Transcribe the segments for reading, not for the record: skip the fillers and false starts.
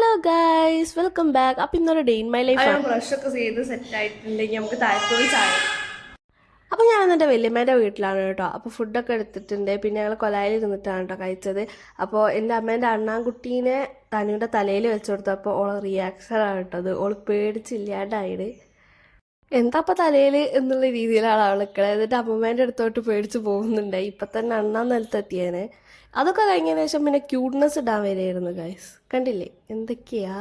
Hello guys, welcome back. അപ്പം ഇന്നൊരു day in my life ബ്രഷൊക്കെ ചെയ്ത് സെറ്റായിട്ടുണ്ടെങ്കിൽ നമുക്ക് താഴത്തോയി ചായ. അപ്പോൾ ഞാൻ എൻ്റെ വല്യമ്മേൻ്റെ വീട്ടിലാണ് കേട്ടോ. അപ്പോൾ ഫുഡൊക്കെ എടുത്തിട്ടുണ്ട്. പിന്നെ ഞങ്ങൾ കൊലായിൽ ഇരുന്നിട്ടാണ് കേട്ടോ കഴിച്ചത്. അപ്പോൾ എൻ്റെ അമ്മേൻ്റെ അണ്ണാൻകുട്ടീനെ തനുവിൻ്റെ തലയിൽ വെച്ച് കൊടുത്തപ്പോൾ ഓളെ റിയാക്ഷനാണ് കേട്ടത്. ഓൾ പേടിച്ചില്ലാണ്ടായിട്ട് എന്താ അപ്പം തലയിൽ എന്നുള്ള രീതിയിലാണ് അവൾ നിൽക്കുന്നത്. എന്നിട്ട് അമ്മമ്മേൻ്റെ അടുത്തോട്ട് പേടിച്ച് പോകുന്നുണ്ടായി. ഇപ്പം തന്നെ അണ്ണാൻ നിലത്തെത്തിയേനെ. അതൊക്കെ കഴിഞ്ഞതിന് ശേഷം പിന്നെ ക്യൂട്ട്നെസ് ഇടാൻ വരെയായിരുന്നു ഗൈസ്. കണ്ടില്ലേ എന്തൊക്കെയാ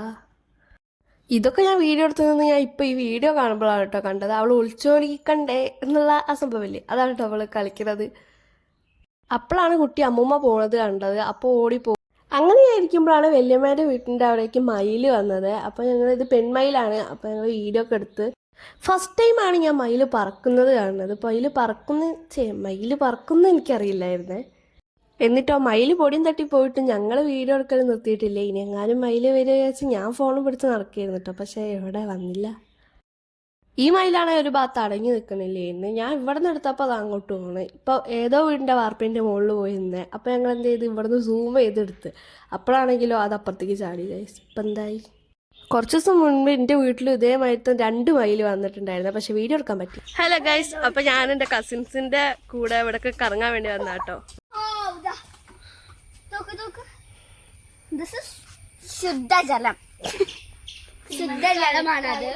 ഇതൊക്കെ. ഞാൻ വീഡിയോ എടുത്തു നിന്ന് ഞാൻ ഇപ്പോൾ ഈ വീഡിയോ കാണുമ്പോഴാണ് കേട്ടോ കണ്ടത്. അവൾ ഒളിച്ചോടിക്കണ്ടേ എന്നുള്ള ആ സംഭവമില്ലേ, അതാണ് കേട്ടോ അവൾ കളിക്കുന്നത്. അപ്പോഴാണ് കുട്ടി അമ്മൂമ്മ പോണത് കണ്ടത്. അപ്പോൾ ഓടിപ്പോകും. അങ്ങനെയായിരിക്കുമ്പോഴാണ് വല്യമ്മേൻ്റെ വീട്ടിൻ്റെ അവിടേക്ക് മയിൽ വന്നത്. അപ്പോൾ ഞങ്ങളിത് പെൺമയിലാണ്. അപ്പോൾ ഞങ്ങൾ വീഡിയോ ഒക്കെ എടുത്ത് ഫസ്റ്റ് ടൈമാണ് ഞാൻ മയിൽ പറക്കുന്നത് കാണുന്നത്. മയിൽ പറക്കുന്ന എനിക്കറിയില്ലായിരുന്നേ. എന്നിട്ടോ മയിൽ പൊടിയും തട്ടി പോയിട്ട് ഞങ്ങൾ വീഡിയോ എടുക്കൽ നിർത്തിയിട്ടില്ലേ. ഇനി എങ്ങാനും മയിൽ വരിക വെച്ച് ഞാൻ ഫോണും പിടിച്ച് നടക്കുകയായിരുന്നു കേട്ടോ. പക്ഷേ എവിടെ വന്നില്ല. ഈ മയിലാണെ ഒരു ഭാഗത്ത് അടങ്ങി നിൽക്കണില്ലേന്ന്. ഞാൻ ഇവിടെ നിന്ന് എടുത്തപ്പോൾ അത് അങ്ങോട്ട് പോകണേ. ഇപ്പോൾ ഏതോ വീടിൻ്റെ വാർപ്പിൻ്റെ മുകളിൽ പോയി നിന്നേ. അപ്പോൾ ഞങ്ങൾ എന്ത് ചെയ്ത് ഇവിടെ നിന്ന് സൂം ചെയ്തെടുത്ത്. അപ്പോഴാണെങ്കിലോ അത് അപ്പുറത്തേക്ക് ചാടി ഗൈസ്. ഇപ്പം എന്തായി, കുറച്ച് ദിവസം മുൻപ് എൻ്റെ വീട്ടിൽ ഇതേമായിട്ട് 2 മയിൽ വന്നിട്ടുണ്ടായിരുന്നു. പക്ഷെ വീഡിയോ എടുക്കാൻ പറ്റി. ഹലോ ഗൈസ്, അപ്പം ഞാൻ എൻ്റെ കസിൻസിൻ്റെ കൂടെ ഇവിടെയൊക്കെ കറങ്ങാൻ വേണ്ടി വന്ന കേട്ടോ. ശുദ്ധജലം, ശുദ്ധജലമാണത്.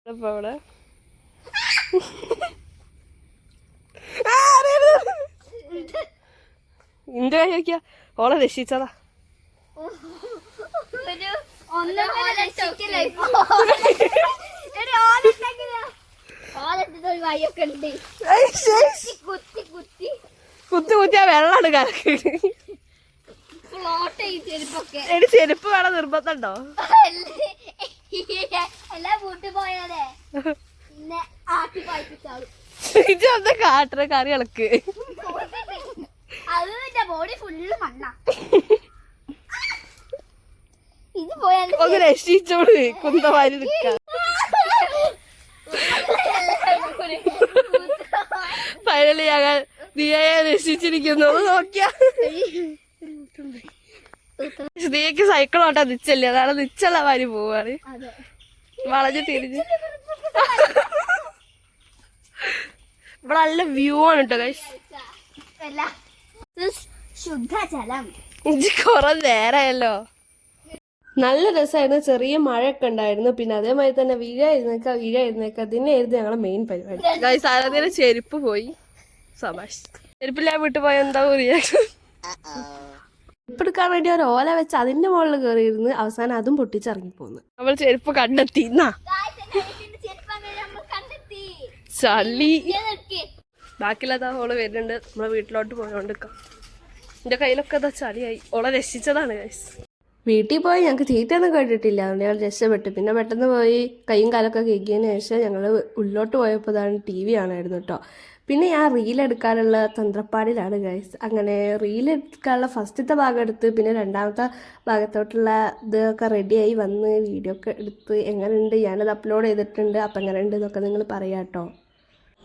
അവിടെ ഇന്റെ കഴിക്കാ ഓളെ രക്ഷിച്ചതാ. കുത്തി കുത്തിയാ വെള്ളാണ് കറക്കി. എടി ചെരുപ്പ് വേണം നിർബന്ധമുണ്ടോ? ഇതെന്താ കാട്ടറ കറി ഇളക്ക്. ഒന്ന് രക്ഷിച്ചോട് കുന്തമാരി നിൽക്കാം. ഫൈനലി ഞങ്ങൾ ദിയയെ രക്ഷിച്ചിരിക്കുന്നു. നോക്കിയാ ദിയക്ക് സൈക്കിൾ ഓട്ടാ നിച്ചല്ലേ, അതാണ് നിച്ചുള്ള മാതിരി പോവാണ്. വളഞ്ഞ് തിരിഞ്ഞ് ഇവിടെ നല്ല വ്യൂ ആണ് കേട്ടോ ഗൈസ്. ശുദ്ധജലം കൊറേ നേരമായല്ലോ. നല്ല രസമായിരുന്നു. ചെറിയ മഴയൊക്കെ ഉണ്ടായിരുന്നു. പിന്നെ അതേമാതിരി തന്നെ വീഴായിരുന്നേക്ക അതിനായിരുന്നു ഞങ്ങളെ മെയിൻ പരിപാടി ഗൈസ്. ആദ്യം ചെരുപ്പ് പോയി. സബാഷ്. ചെരുപ്പില്ലാതെ വീട്ടിൽ പോയ എന്താ റിയാക്ഷൻ. ചെരുപ്പ് എടുക്കാൻ വേണ്ടി ഒരു ഓല വെച്ച് അതിന്റെ മുകളിൽ കയറിയിരുന്ന് അവസാനം അതും പൊട്ടിച്ചിറങ്ങിപ്പോന്ന്. നമ്മൾ ചെരുപ്പ് കണ്ടെത്തി. ചളി ബാക്കിയില്ലാത്ത ഓള് വരുന്നുണ്ട്. നമ്മളെ വീട്ടിലോട്ട് പോയോണ്ടിരിക്കാം. എന്റെ കയ്യിലൊക്കെ അതാ ചളിയായി. ഓളെ രക്ഷിച്ചതാണ് ഗൈസ്. വീട്ടിൽ പോയി ഞങ്ങൾക്ക് ചീത്തയൊന്നും കേട്ടിട്ടില്ല. അതുകൊണ്ട് ഞങ്ങൾ രക്ഷപ്പെട്ടു. പിന്നെ പെട്ടെന്ന് പോയി കൈയും കാലൊക്കെ കേൾക്കിയതിന് ശേഷം ഞങ്ങൾ ഉള്ളിലോട്ട് പോയപ്പോൾ അതാണ് TV കാണായിരുന്നു കേട്ടോ. പിന്നെ ഞാൻ റീലെടുക്കാനുള്ള തന്ത്രപ്പാടിലാണ് ഗൈസ്. അങ്ങനെ റീലെടുക്കാനുള്ള ഫസ്റ്റത്തെ ഭാഗം എടുത്ത് പിന്നെ രണ്ടാമത്തെ ഭാഗത്തോട്ടുള്ള ഇതൊക്കെ റെഡിയായി വന്ന് വീഡിയോ ഒക്കെ എടുത്ത് എങ്ങനെയുണ്ട് ഞാനത് അപ്ലോഡ് ചെയ്തിട്ടുണ്ട്. അപ്പം എങ്ങനെയുണ്ട് എന്നൊക്കെ നിങ്ങൾ പറയാം കേട്ടോ.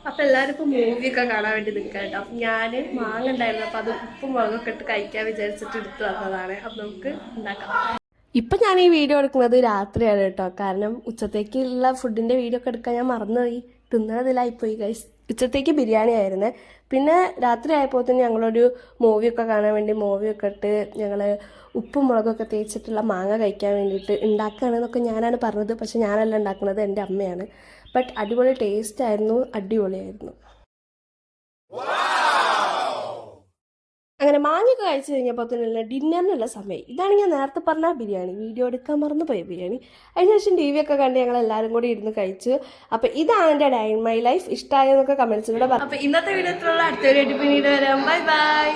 അപ്പം എല്ലാവരും ഇപ്പോൾ മൂവിയൊക്കെ കാണാൻ വേണ്ടി നിൽക്കാം കേട്ടോ. അപ്പം ഞാൻ മാങ്ങ ഉണ്ടായിരുന്നു. അപ്പോൾ അത് ഉപ്പും മുളകൊക്കെ ഇട്ട് കഴിക്കാൻ വിചാരിച്ചിട്ട് എടുത്ത് വന്നതാണ്. അപ്പം നമുക്ക് ഉണ്ടാക്കാം. ഇപ്പം ഞാൻ ഈ വീഡിയോ എടുക്കുന്നത് രാത്രിയാണ് കേട്ടോ. കാരണം ഉച്ചത്തേക്കുള്ള ഫുഡിൻ്റെ വീഡിയോ ഒക്കെ എടുക്കാൻ ഞാൻ മറന്നുപോയി. തിന്നതിലായിപ്പോയി ഗൈസ്. ഉച്ചത്തേക്ക് ബിരിയാണി ആയിരുന്നു. പിന്നെ രാത്രി ആയപ്പോൾ തന്നെ ഞങ്ങളൊരു മൂവിയൊക്കെ കാണാൻ വേണ്ടി മൂവിയൊക്കെ ഇട്ട് ഞങ്ങൾ ഉപ്പും മുളകൊക്കെ തേച്ചിട്ടുള്ള മാങ്ങ കഴിക്കാൻ വേണ്ടിയിട്ട് ഉണ്ടാക്കുകയാണെന്നൊക്കെ ഞാനാണ് പറഞ്ഞത്. പക്ഷെ ഞാനല്ല ഉണ്ടാക്കുന്നത്, എൻ്റെ അമ്മയാണ്. ബട്ട് അടിപൊളി ടേസ്റ്റ് ആയിരുന്നു, അടിപൊളിയായിരുന്നു. അങ്ങനെ മാങ്ങയൊക്കെ കഴിച്ചു കഴിഞ്ഞപ്പോൾ തന്നെ ഡിന്നറിനുള്ള സമയം. ഇതാണ് ഞാൻ നേരത്തെ പറഞ്ഞ ബിരിയാണി, വീഡിയോ എടുക്കാൻ മറന്നു പോയ ബിരിയാണി. അതിനുശേഷം TV ഒക്കെ കണ്ട് ഞങ്ങൾ എല്ലാവരും കൂടി ഇരുന്ന് കഴിച്ചു. അപ്പം ഇതാണ് എൻ്റെ ഡേ ഇൻ മൈ ലൈഫ്. ഇഷ്ടമായെന്നൊക്കെ കമൻസിലൂടെ പറഞ്ഞു. അപ്പം ഇന്നത്തെ വീഡിയോത്തിലുള്ള അടുത്തൊരു പിന്നീട് വരാം. Bye bye.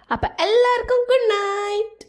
അപ്പം എല്ലാവർക്കും ഗുഡ് നൈറ്റ്.